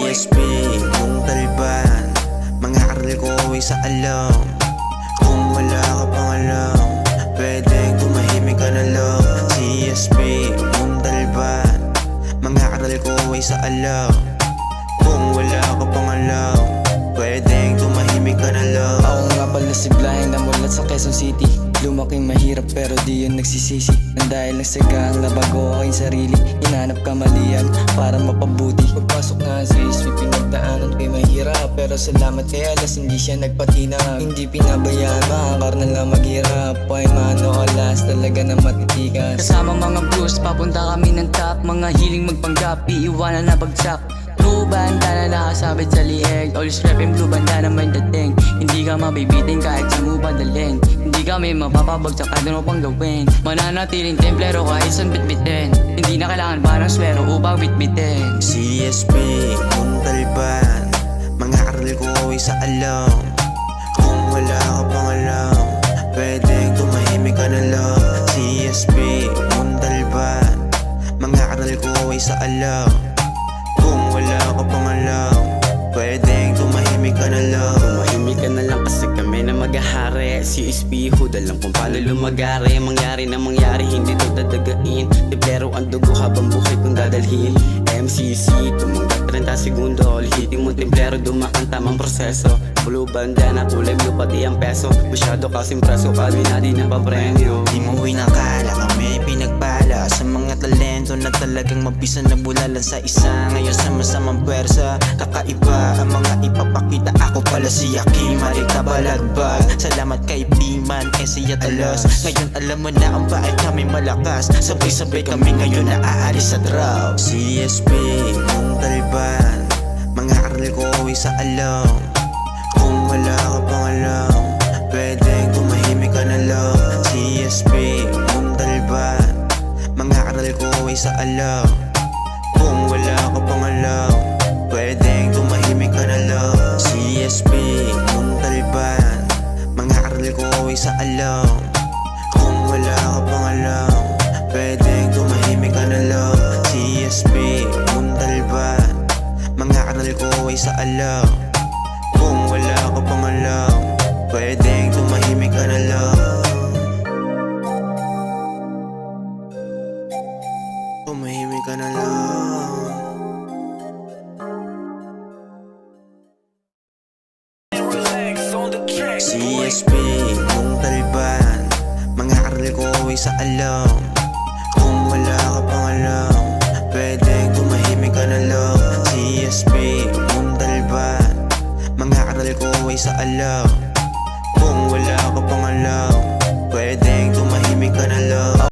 CSP, Montalban. Mga aral ko ay sa alam. Kung wala ka pang alam, pwedeng tumahimik ka na lang. CSP, Montalban. Mga aral ko ay sa alam. Kung wala ka pang alam, pwedeng tumahimik ka na lang. Ako nga pala si Blind, namulat sa Quezon City. Lumaking mahirap pero di yun nagsisisi. Nang dahil nagsagang nabago aking sarili, hinanap kamalian para mapabuti. Pagpasok nga sa CSP, pinagdaanan ko'y mahirap, pero salamat kay Alas hindi siya nagpatina. Hindi pinabayaan, makakar na lang maghirap. Pway mano alas, talaga na matitikas. Kasama mga blues, papunta kami ng top. Mga hiling magpanggap, iiwanan na bagsak. Blue banda na nakasabit sa lieg. Always reppin' blue banda na may dating. Hindi ka mabibitin kahit sa mo padalhin. Hindi kami mapapabagsak kahit ano pang gawin. Mananatiling templero kahit saan bitbitin. Hindi na kailangan pa ng swero upang bitbitin. CSP, Montalban. Mga aral ko ay sa alam. Kung wala ka pang alam, pwedeng tumahimik ka na lang. CSP, Montalban. Mga aral ko ay sa alam. Kung wala ka pang alam, pwedeng tumahimik ka na lang. Tumahimik ka na lang kasi kami na maghahari. CSP, hood, alam kung paano lumagari. Mangyari na mangyari, hindi to dadagain. Pero ang dugo habang buhay kong dadalhin. MCC, tumanggap 30 segundo. Lihitin mo templero, dumaan tamang proseso. Blue bandana, kulay blue pati ang peso. Masyado kasing preso, kami na di napapremyo. Di mo inakala kami pinagpala sa mga talento na talagang mabisa na bulalan sa isa. Ngayon sama-samang pwersa, kakaiba ang mga ipapakita. Ako pala si Aki, Marita Balagbag. Salamat kay Piman, Esay at Alas. Ngayon alam mo na ang bahay kami malakas. Sabay-sabay kami ngayon na aalis sa draw. CSP, Montalban. Mga aral ko ay sa alam. Kung wala ka pang alam, pwedeng tumahimik ka na lang. CSP, Montalban. Mga aral ko ay sa alam. Kung wala ka pang alam, pwedeng tumahimik ka na lang. CSP, Montalban. Mga aral ko ay sa alam. Kung wala ka pang alam, pwedeng tumahimik ka na lang. CSP, Montalban. Mga aral ko ay sa alam. Kung wala ka pang alam, pwedeng tumahimik ka na lang. Tumahimik ka na lang. CSP, Montalban. Mga aral ko ay sa alam. Kung wala ka pang alam, pwedeng tumahimik ka na lang. CSP, Montalban. Mga aral ko ay sa alam. Kung wala ka pang alam,